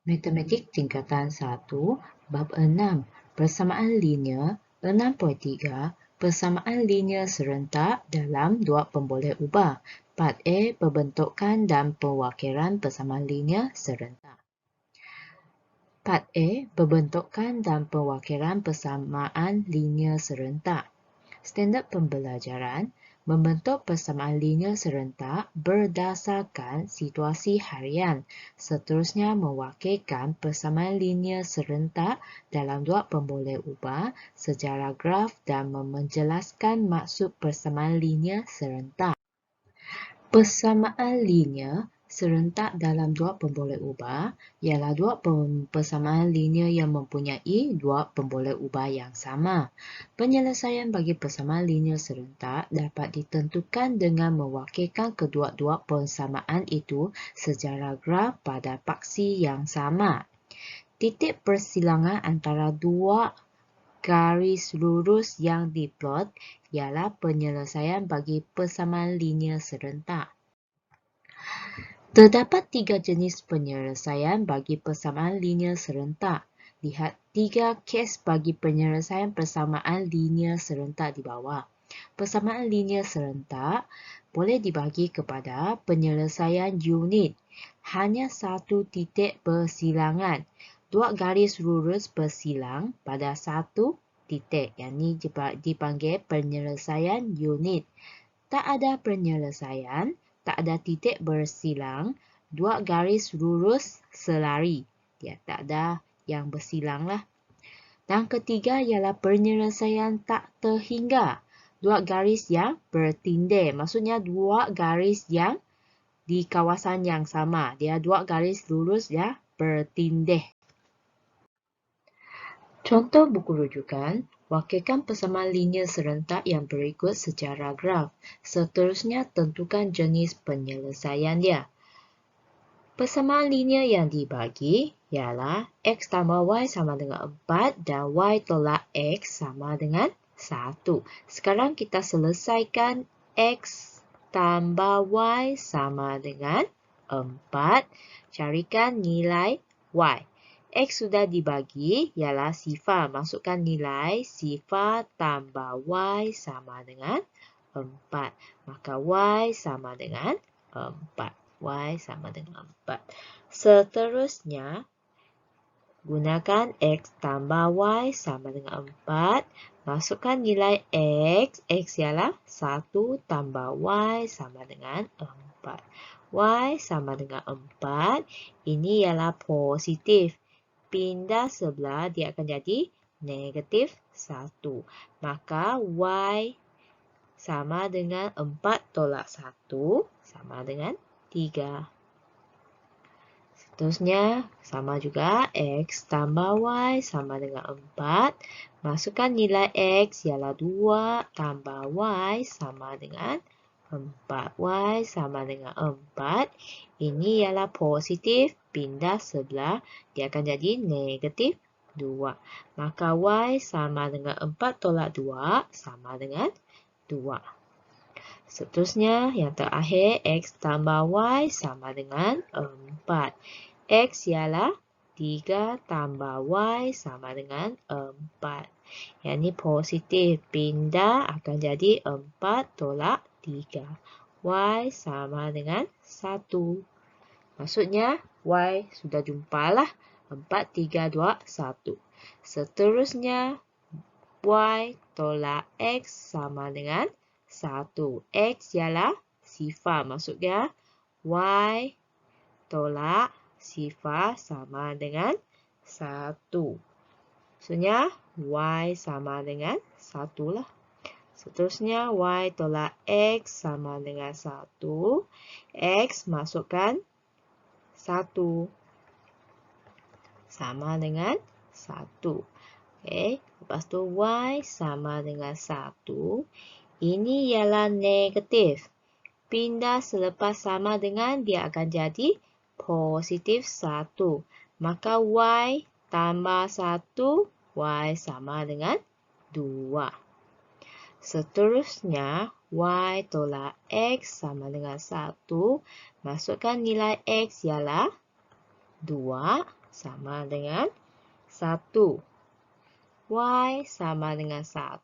Matematik tingkatan 1, bab 6, persamaan linear 6.3, persamaan linear serentak dalam dua pemboleh ubah. Part A, pembentukan dan pewakilan persamaan linear serentak. Part A, pembentukan dan pewakilan persamaan linear serentak. Standard pembelajaran, membentuk persamaan linear serentak berdasarkan situasi harian. Seterusnya mewakilkan persamaan linear serentak dalam dua pemboleh ubah secara graf dan menjelaskan maksud persamaan linear serentak. Persamaan linear serentak dalam dua pemboleh ubah ialah dua persamaan linear yang mempunyai dua pemboleh ubah yang sama. Penyelesaian bagi persamaan linear serentak dapat ditentukan dengan mewakilkan kedua-dua persamaan itu secara graf pada paksi yang sama. Titik persilangan antara dua garis lurus yang diplot ialah penyelesaian bagi persamaan linear serentak. Terdapat tiga jenis penyelesaian bagi persamaan linear serentak. Lihat tiga kes bagi penyelesaian persamaan linear serentak di bawah. Persamaan linear serentak boleh dibagi kepada penyelesaian unit. Hanya satu titik persilangan. Dua garis lurus bersilang pada satu titik. Yang ini dipanggil penyelesaian unit. Tak ada penyelesaian, tak ada titik bersilang, dua garis lurus selari. Dia tak ada yang bersilang lah. Dan ketiga ialah penyelesaian tak terhingga. Dua garis yang bertindih. Maksudnya dua garis yang di kawasan yang sama. Dia dua garis lurus ya bertindih. Contoh buku rujukan, wakilkan persamaan linear serentak yang berikut secara graf. Seterusnya tentukan jenis penyelesaian dia. Persamaan linear yang dibagi ialah X tambah Y sama dengan 4 dan Y tolak X sama dengan 1. Sekarang kita selesaikan X tambah Y sama dengan 4. Carikan nilai Y. X sudah dibagi ialah sifar. Masukkan nilai sifar tambah Y sama dengan 4. Maka Y sama dengan 4. Y sama dengan 4. Seterusnya, gunakan X tambah Y sama dengan 4. Masukkan nilai X. X ialah 1 tambah Y sama dengan 4. Y sama dengan 4. Ini ialah positif. Pindah sebelah, dia akan jadi negatif 1. Maka Y sama dengan 4 tolak 1 sama dengan 3. Seterusnya, sama juga X tambah Y sama dengan 4. Masukkan nilai X ialah 2 tambah Y sama dengan 4. Y sama dengan 4. Ini ialah positif. Pindah sebelah, dia akan jadi negatif 2. Maka Y sama dengan 4 tolak 2 sama dengan 2. Seterusnya, yang terakhir, X tambah Y sama dengan 4. X ialah 3 tambah Y sama dengan 4. Yang ini positif. Pindah akan jadi 4 tolak 3. Y sama dengan 1. Maksudnya, Y sudah jumpalah 4, 3, 2, 1. Seterusnya, Y tolak X sama dengan 1. X ialah sifar. Maksudnya, Y tolak sifar sama dengan 1. Maksudnya, Y sama dengan 1 lah. Seterusnya, Y tolak X sama dengan 1. X masukkan 1. Sama dengan 1. Okey, lepas tu Y sama dengan 1. Ini ialah negatif. Pindah selepas sama dengan, dia akan jadi positif 1. Maka Y tambah 1, Y sama dengan 2. Seterusnya, Y tolak X sama dengan 1. Masukkan nilai X ialah 2 sama dengan 1. Y sama dengan 1.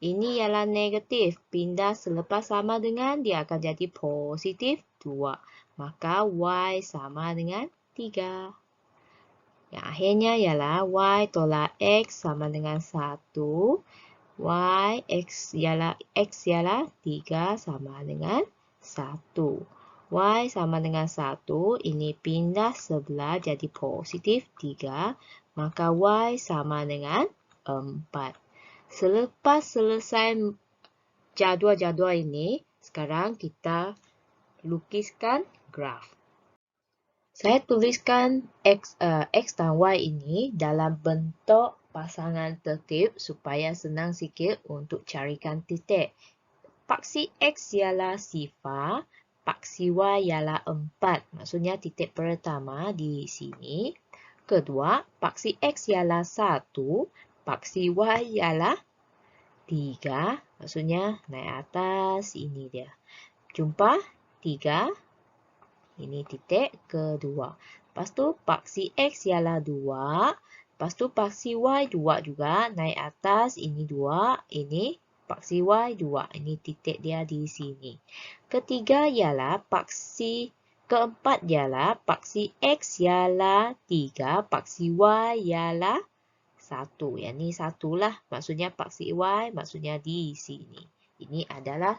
Ini ialah negatif. Pindah selepas sama dengan, dia akan jadi positif 2. Maka Y sama dengan 3. Yang akhirnya ialah Y tolak X sama dengan 1. X ialah 3 sama dengan 1. Y sama dengan 1. Ini pindah sebelah jadi positif 3. Maka Y sama dengan 4. Selepas selesai jadual-jadual ini, sekarang kita lukiskan graf. Saya tuliskan X dan Y ini dalam bentuk pasangan tertib supaya senang sikit untuk carikan titik. Paksi X ialah 0, paksi Y ialah 4. Maksudnya titik pertama di sini. Kedua, paksi X ialah 1, paksi Y ialah 3. Maksudnya naik atas, ini dia. Jumpa 3. Ini titik kedua. Lepas tu paksi X ialah 2. Lepas tu paksi Y 2 juga. Naik atas, ini 2. Ini paksi Y 2. Ini titik dia di sini. Ketiga ialah keempat ialah paksi X ialah 3. Paksi Y ialah 1. Yang ni 1 lah. Maksudnya paksi Y, maksudnya di sini. Ini adalah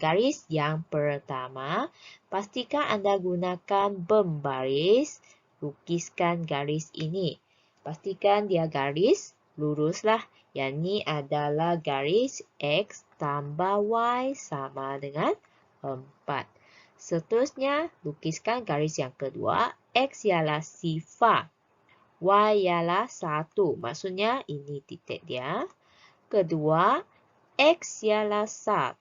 garis yang pertama. Pastikan anda gunakan berbaris. Lukiskan garis ini. Pastikan dia garis lurus lah. Yang ni adalah garis X tambah Y sama dengan 4. Seterusnya, lukiskan garis yang kedua. X ialah 0. Y ialah 1. Maksudnya ini titik dia. Kedua, X ialah 1.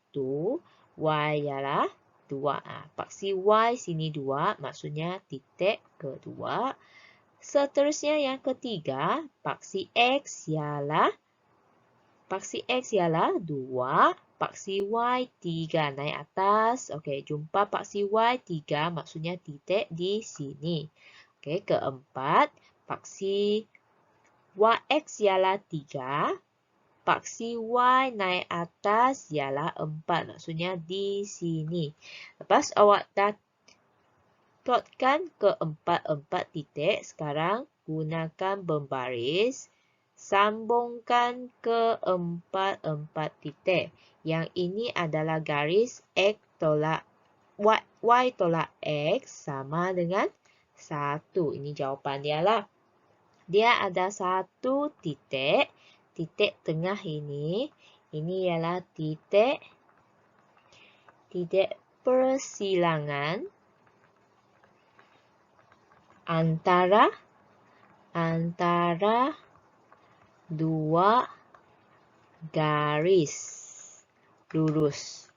Y ialah 2. Paksi Y sini 2. Maksudnya titik kedua. Seterusnya yang ketiga, paksi X ialah 2. Paksi Y 3. Naik atas. Okey, jumpa paksi Y 3. Maksudnya titik di sini. Okey, keempat. Paksi X ialah 3. Paksi Y naik atas ialah 4. Maksudnya di sini. Lepas awak dah plotkan keempat titik. Sekarang gunakan berbaris. Sambungkan keempat titik. Yang ini adalah garis X tolak Y tolak X sama dengan 1. Ini jawapan dia lah. Dia ada 1 titik. Titik tengah ini. Ini ialah titik persilangan antara dua garis lurus.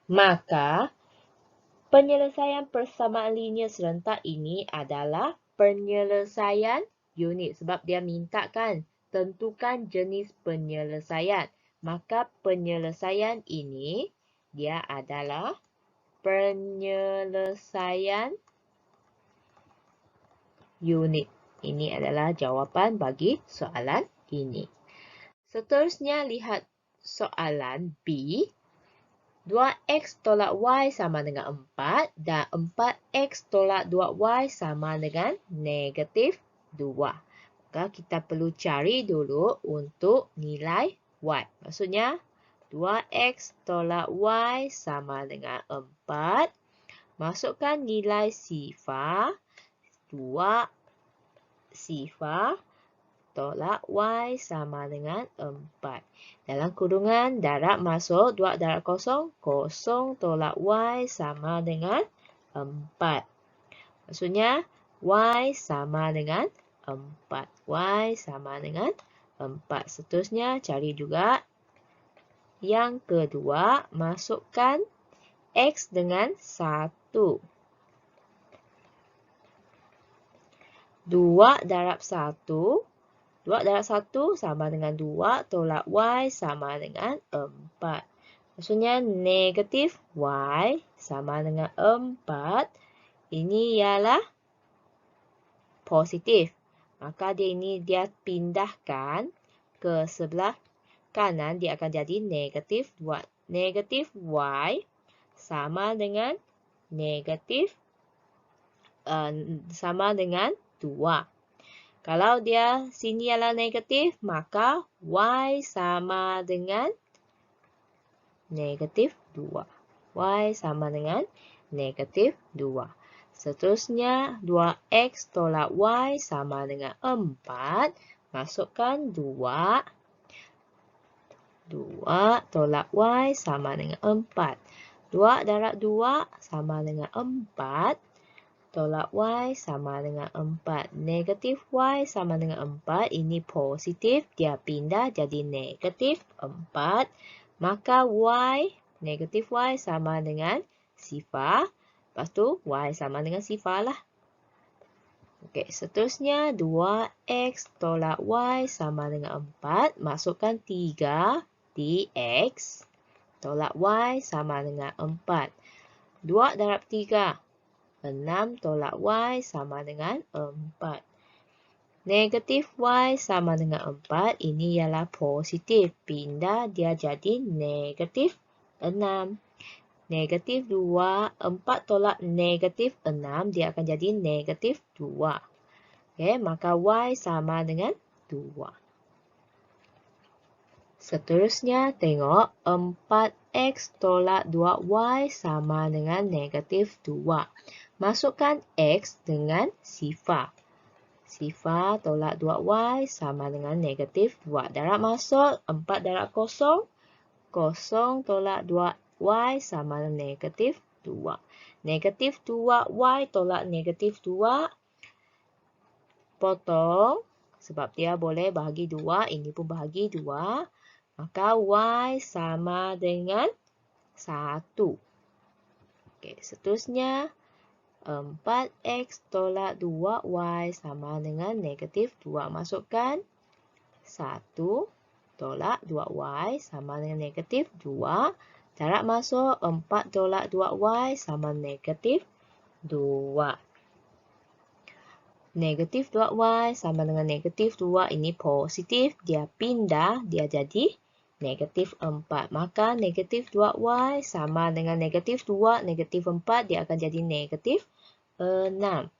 Maka, penyelesaian persamaan linear serentak ini adalah penyelesaian unit. Sebab dia minta kan, tentukan jenis penyelesaian. Maka penyelesaian ini, dia adalah penyelesaian unit. Ini adalah jawapan bagi soalan ini. Seterusnya, lihat soalan B. 2x tolak y sama dengan 4 dan 4x tolak 2y sama dengan negatif 2. Maka kita perlu cari dulu untuk nilai y. Maksudnya 2x tolak y sama dengan 4. Masukkan nilai sifar 2 sifar tolak Y sama dengan 4. Dalam kurungan, darab masuk, 2 darab kosong, kosong tolak Y sama dengan 4. Maksudnya, Y sama dengan 4. Y sama dengan 4. Seterusnya, cari juga yang kedua, masukkan X dengan 1. 2 darab 1. 2 darab 1 sama dengan 2 tolak Y sama dengan 4. Maksudnya negatif Y sama dengan 4. Ini ialah positif. Maka dia pindahkan ke sebelah kanan, dia akan jadi negatif 2. Negatif Y sama dengan negatif sama dengan 2. Kalau dia sini adalah negatif, maka Y sama dengan negatif 2. Y sama dengan negatif 2. Seterusnya, 2X tolak Y sama dengan 4. Masukkan 2. 2 tolak Y sama dengan 4. 2 darab 2 sama dengan 4. Tolak Y sama dengan 4. Negatif Y sama dengan 4. Ini positif. Dia pindah jadi negatif 4. Maka Y, negatif Y sama dengan sifar. Lepas tu Y sama dengan sifar lah. Okey, seterusnya 2X tolak Y sama dengan 4. Masukkan 3 dx tolak Y sama dengan 4. 2 darab 3. 6 tolak Y sama dengan 4. Negatif Y sama dengan 4. Ini ialah positif. Pindah dia jadi negatif 6. Negatif 2. 4 tolak negatif 6. Dia akan jadi negatif 2. Okay, maka Y sama dengan 2. Seterusnya, tengok 4X tolak 2Y sama dengan negatif 2. Masukkan X dengan sifar. Sifar tolak 2Y sama dengan negatif 2. Darab masuk, 4 darab 0. 0 tolak 2Y sama dengan negatif 2. Negatif 2Y tolak negatif 2. Potong. Sebab dia boleh bahagi 2. Ini pun bahagi 2. Maka Y sama dengan 1. Okey, seterusnya 4X tolak 2Y sama dengan negatif 2. Masukkan 1 tolak 2Y sama dengan negatif 2. Darab masuk 4 tolak 2Y sama negatif 2. Negatif 2Y sama dengan negatif 2. Ini positif. Dia pindah. Dia jadi negatif 4. Maka negatif 2Y sama dengan negatif 2. Negatif 4. Dia akan jadi negatif 6.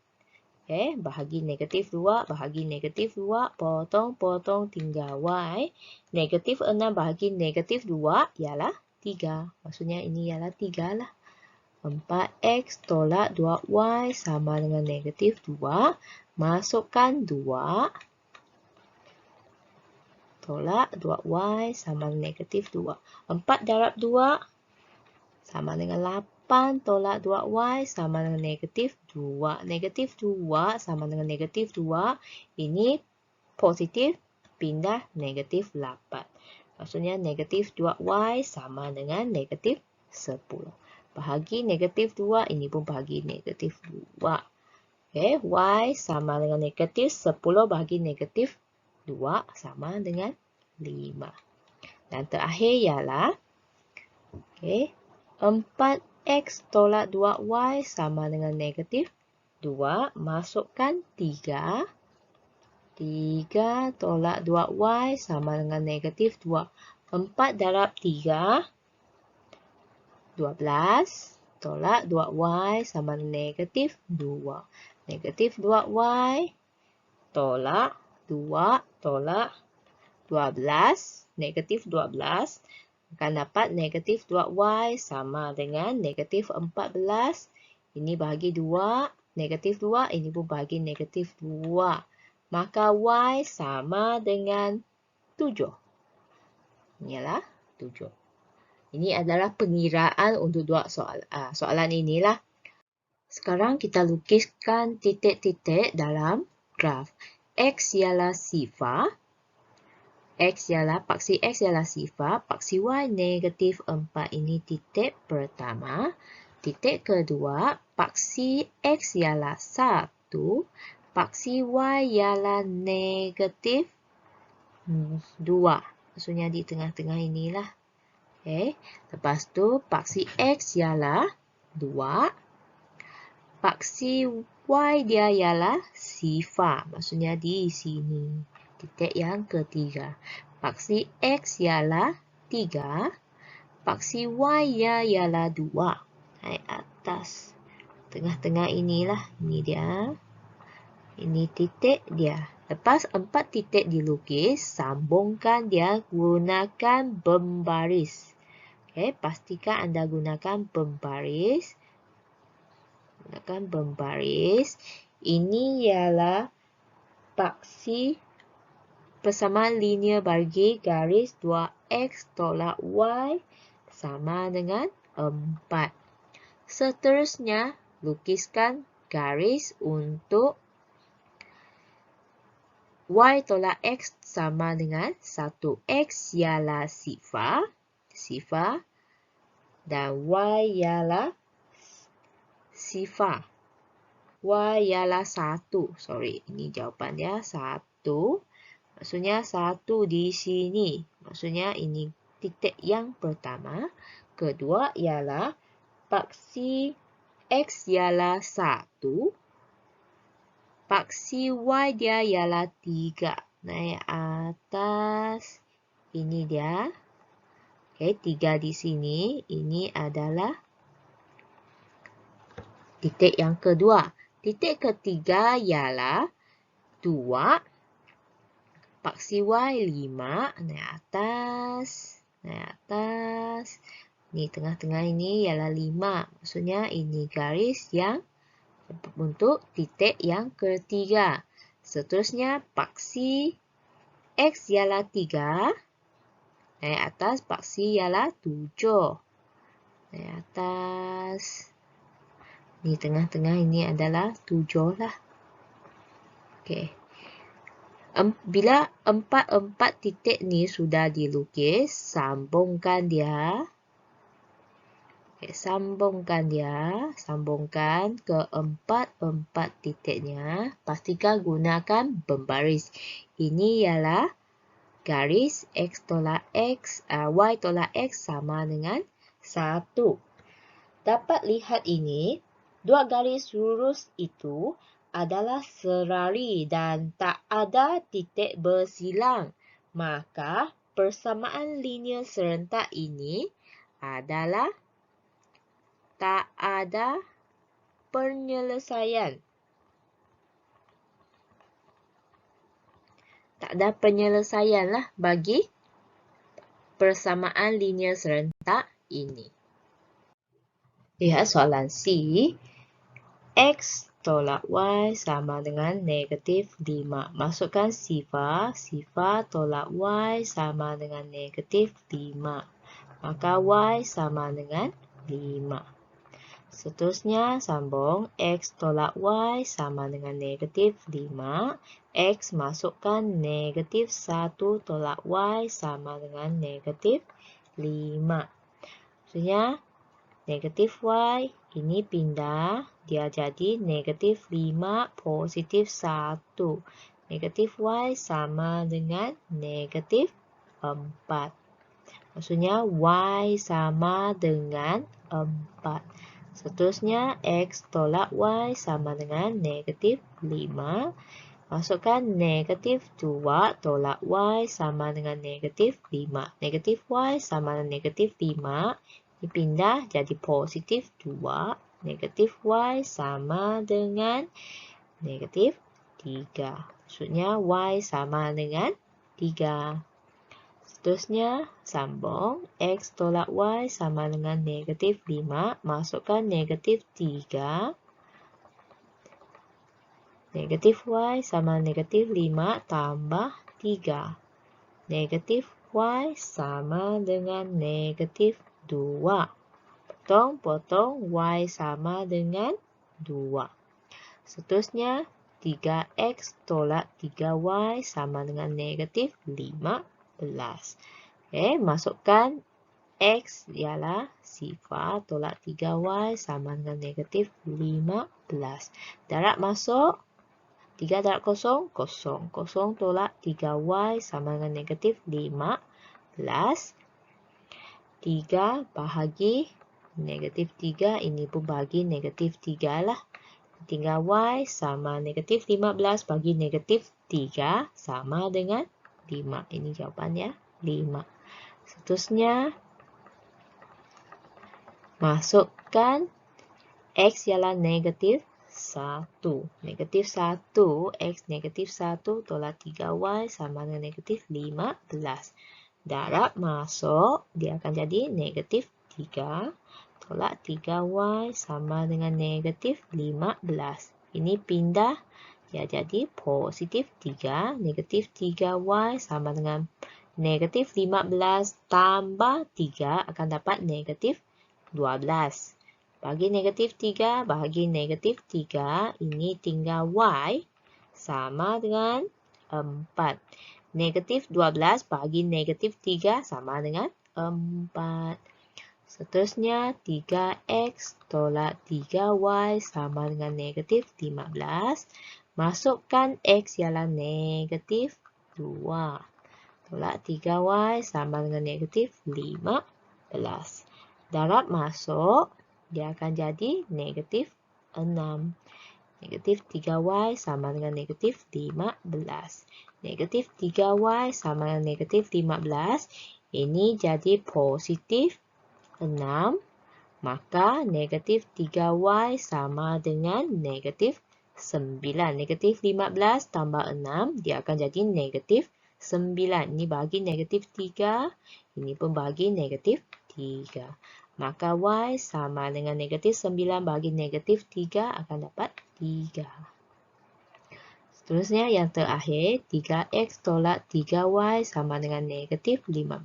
Okay. Bahagi negatif 2. Bahagi negatif 2. Potong-potong tinggal Y. Negatif 6 bahagi negatif 2 ialah 3. Maksudnya ini ialah 3 lah. 4X tolak 2Y sama dengan negatif 2. Masukkan 2. Tolak 2Y sama dengan negatif 2. 4 darab 2 sama dengan 8. Tolak 2Y sama dengan negatif 2. Negatif 2 sama dengan negatif 2. Ini positif. Pindah negatif 8. Maksudnya negatif 2Y sama dengan negatif 10. Bahagi negatif 2. Ini pun bahagi negatif 2. Okay, Y sama dengan negatif 10 bahagi negatif 2 sama dengan 5. Dan terakhir ialah okay, 4X tolak 2Y sama dengan negatif 2. Masukkan 3. 3 tolak 2Y sama dengan negatif 2. 4 darab 3. 12. Tolak 2Y sama dengan negatif 2. Negatif 2Y tolak 2 tolak 12. Negatif 12. Akan dapat negatif 2Y sama dengan negatif 14. Ini bahagi 2. Negatif 2. Ini pun bahagi negatif 2. Maka Y sama dengan 7. Inilah 7. Ini adalah pengiraan untuk soalan inilah. Sekarang kita lukiskan titik-titik dalam graf. X ialah sifar. Paksi X ialah sifar. Paksi Y negatif 4. Ini titik pertama. Titik kedua, paksi X ialah 1. Paksi Y ialah negatif 2. Maksudnya di tengah-tengah inilah. Okay. Lepas tu, paksi X ialah 2. Paksi Y dia ialah sifar. Maksudnya di sini. Titik yang ketiga. Paksi X ialah 3. Paksi Y ialah 2. Naik atas. Tengah-tengah inilah. Ini dia. Ini titik dia. Lepas 4 titik dilukis, sambungkan dia gunakan berbaris. Okay, pastikan anda gunakan berbaris. Gunakan berbaris. Ini ialah paksi persamaan linear bagi garis 2x tolak y sama dengan 4. Seterusnya, lukiskan garis untuk y tolak x sama dengan 1. X ialah sifar dan y ialah sifar. Y ialah 1. Sorry, ini jawapan dia 1. Maksudnya 1 di sini. Maksudnya ini titik yang pertama. Kedua ialah paksi X ialah 1. Paksi Y dia ialah 3. Naik atas. Ini dia. Oke, 3 di sini. Ini adalah titik yang kedua. Titik ketiga ialah 2. Paksi Y 5. Naik atas. Naik atas. Ini tengah-tengah ini ialah 5. Maksudnya ini garis yang untuk titik yang ketiga. Seterusnya, paksi X ialah 3. Naik atas, paksi ialah 7. Naik atas. Ini tengah-tengah ini adalah 7 lah. Okey. Bila 4 titik ni sudah dilukis, sambungkan dia. Okay, sambungkan ke 4 titiknya. Pastikan gunakan berbaris. Ini ialah garis X tolak X, Y tolak X sama dengan 1. Dapat lihat ini, dua garis lurus itu adalah serari dan tak ada titik bersilang. Maka, persamaan linear serentak ini adalah tak ada penyelesaian. Tak ada penyelesaian lah bagi persamaan linear serentak ini. Lihat soalan C. X tolak Y sama dengan negatif 5. Masukkan sifar. Sifar tolak Y sama dengan negatif 5. Maka Y sama dengan 5. Seterusnya, sambung X tolak Y sama dengan negatif 5. X masukkan negatif 1 tolak Y sama dengan negatif 5. Maksudnya, negatif Y ini pindah, dia jadi negatif 5 positif 1. Negatif Y sama dengan negatif 4. Maksudnya, Y sama dengan 4. Seterusnya, X tolak Y sama dengan negatif 5. Masukkan negatif 2 tolak Y sama dengan negatif 5. Negatif Y sama dengan negatif 5. Dipindah jadi positif 2. Negatif Y sama dengan negatif 3. Maksudnya, Y sama dengan 3. Seterusnya, sambung X tolak Y sama dengan negatif 5. Masukkan negatif 3. Negatif Y sama negatif 5 tambah 3. Negatif Y sama dengan negatif 2. Potong, Y sama dengan 2. Seterusnya, 3X tolak 3Y sama dengan negatif 15. Masukkan X ialah sifar tolak 3Y sama dengan negatif 15. Darab masuk. 3 darab kosong, kosong. Kosong tolak 3Y sama dengan negatif 15. 3 bahagi negatif 3. Ini pun bahagi negatif 3 lah. tinggal Y sama negatif 15 bagi negatif 3 sama dengan 5. Ini jawabannya 5. Seterusnya, masukkan X ialah negatif 1. Negatif 1, X negatif 1 tolak 3Y sama dengan negatif 15. Darab masuk, dia akan jadi negatif 3 tolak 3Y sama dengan negatif 15. Ini pindah, dia jadi positif 3, negatif 3Y sama dengan negatif 15 tambah 3 akan dapat negatif 12. Bagi negatif 3, bahagi negatif 3, ini tinggal Y sama dengan 4. Negatif 12 bagi negatif 3 sama dengan 4. Seterusnya, 3X tolak 3Y sama dengan negatif 15. Masukkan X ialah negatif 2. Tolak 3Y sama dengan negatif 15. Darab masuk, dia akan jadi negatif 6. Negatif 3Y sama dengan negatif 15. Negatif 3Y sama dengan negatif 15. Ini jadi positif 6. Maka negatif 3Y sama dengan negatif 9. Negatif 15 tambah 6, dia akan jadi negatif 9. Ini bagi negatif 3. Ini pun bagi negatif 3. Maka Y sama dengan negatif 9 bagi negatif 3 akan dapat 3. Seterusnya yang terakhir, 3X tolak 3Y sama dengan negatif 15.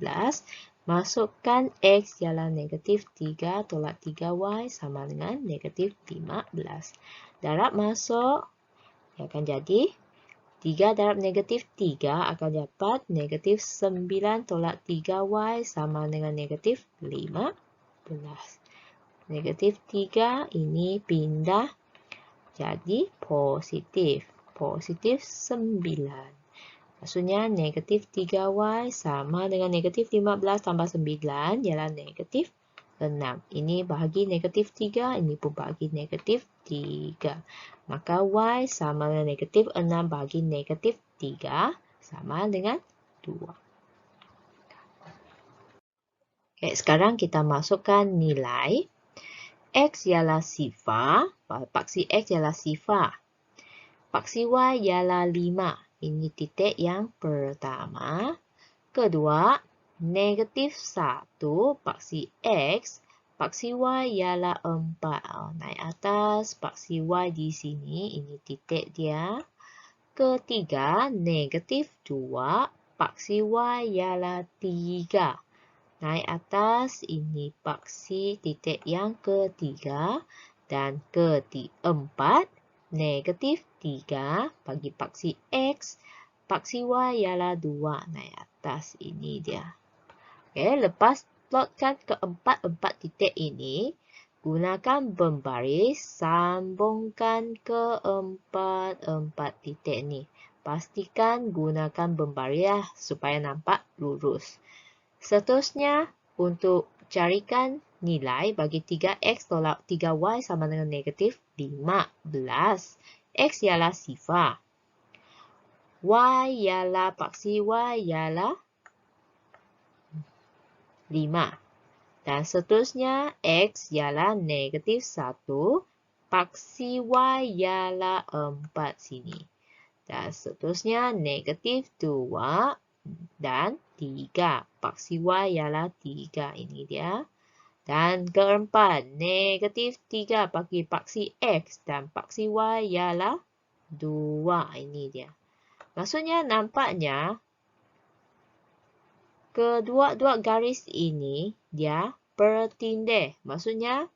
Masukkan X ialah negatif 3 tolak 3Y sama dengan negatif 15. Darab masuk, dia akan jadi 3 darab negatif 3 akan dapat negatif 9 tolak 3Y sama dengan negatif 15. Negatif 3 ini pindah jadi positif. Positif 9. Maksudnya negatif 3Y sama dengan negatif 15 tambah 9 ialah negatif 6. Ini bahagi negatif 3, ini pun bahagi negatif 3. Maka Y sama dengan negatif 6 bahagi negatif 3 sama dengan 2. Oke, sekarang kita masukkan nilai. X ialah sifar, paksi X ialah sifar. Paksi Y ialah 5. Ini titik yang pertama. Kedua, negatif 1 paksi X. Paksi Y ialah 4. Naik atas, paksi Y di sini. Ini titik dia. Ketiga, negatif 2 paksi Y ialah 3. Naik atas, ini paksi titik yang ketiga. Dan keempat, negatif 3 bagi paksi X. Paksi Y ialah 2. Naik atas, ini dia. Oke, lepas plotkan keempat titik ini, gunakan berbaris, sambungkan keempat titik ini. Pastikan gunakan berbaris supaya nampak lurus. Seterusnya, untuk carikan nilai bagi 3X tolak 3Y sama dengan negatif 15. X ialah sifar. Y ialah paksi Y ialah 5. Dan seterusnya, X ialah negatif 1. Paksi Y ialah 4 sini. Dan seterusnya, negatif 2 dan 3. Paksi Y ialah 3. Ini dia. Dan keempat, negatif 3 bagi paksi X dan paksi Y ialah 2. Ini dia. Maksudnya nampaknya kedua-dua garis ini dia bertindih. Maksudnya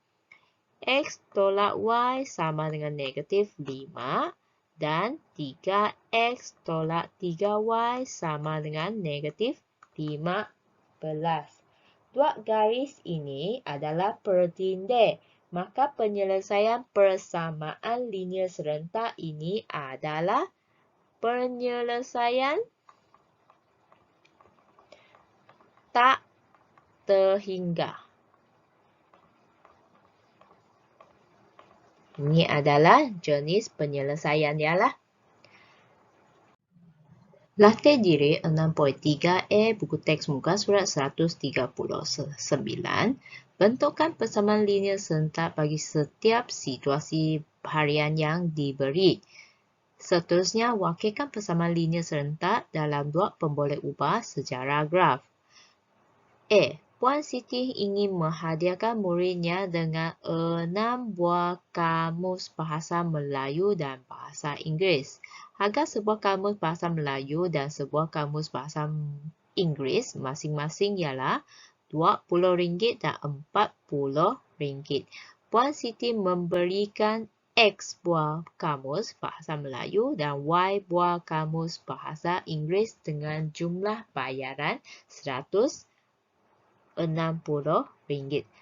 X tolak Y sama dengan negatif 5 dan 3X tolak 3Y sama dengan negatif 15. Dua garis ini adalah bertindih. Maka penyelesaian persamaan linear serentak ini adalah penyelesaian tak terhingga. Ini adalah jenis penyelesaian dia lah. Latih diri 6.3e buku teks muka surat 139. Bentukkan persamaan linear serentak bagi setiap situasi harian yang diberi. Seterusnya, wakilkan persamaan linear serentak dalam dua pemboleh ubah sejarah graf. A. Puan Siti ingin menghadiahkan muridnya dengan 6 buah kamus bahasa Melayu dan bahasa Inggeris. Harga sebuah kamus bahasa Melayu dan sebuah kamus bahasa Inggeris masing-masing ialah RM20 dan RM40. Puan Siti memberikan X buah kamus bahasa Melayu dan Y buah kamus bahasa Inggeris dengan jumlah bayaran RM160.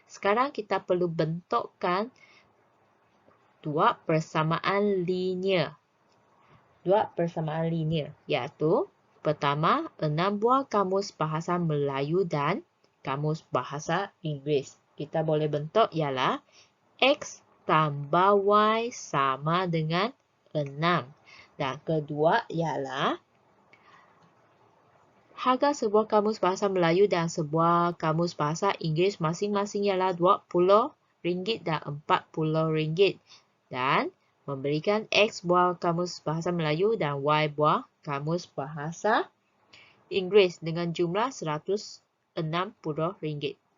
Sekarang kita perlu bentukkan dua persamaan linear. Iaitu pertama, 6 buah kamus bahasa Melayu dan kamus bahasa Inggeris. Kita boleh bentuk ialah X tambah Y sama dengan 6. Dan kedua ialah harga sebuah kamus bahasa Melayu dan sebuah kamus bahasa Inggeris masing-masing ialah RM20 dan RM40. Dan memberikan X buah kamus bahasa Melayu dan Y buah kamus bahasa Inggeris dengan jumlah RM160.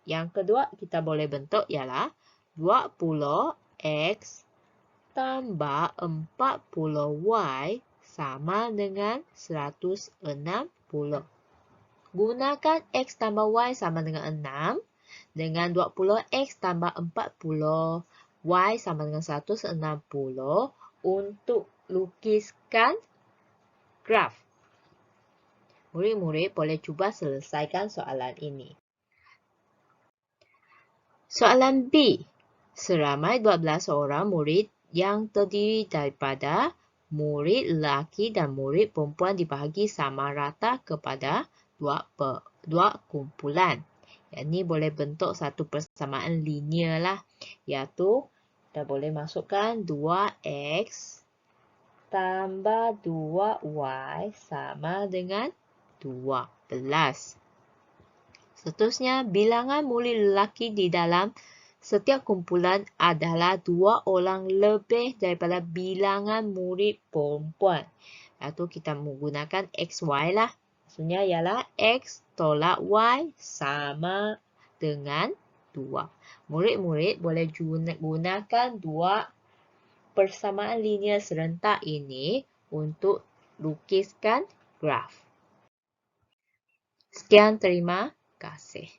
Yang kedua kita boleh bentuk ialah 20X tambah 40Y sama dengan 160. Gunakan X tambah Y sama dengan 6 dengan 20X tambah 40Y sama dengan 160 untuk lukiskan graf. Murid-murid boleh cuba selesaikan soalan ini. Soalan B. Seramai 12 orang murid yang terdiri daripada murid lelaki dan murid perempuan dibahagi sama rata kepada dua kumpulan. Yang ini boleh bentuk satu persamaan linear lah. Iaitu kita boleh masukkan 2X tambah 2Y sama dengan 12. Seterusnya, bilangan murid lelaki di dalam setiap kumpulan adalah 2 orang lebih daripada bilangan murid perempuan. Iaitu kita menggunakan XY lah. Maksudnya ialah X tolak Y sama dengan 2. Murid-murid boleh gunakan dua persamaan linear serentak ini untuk lukiskan graf. Sekian, terima kasih.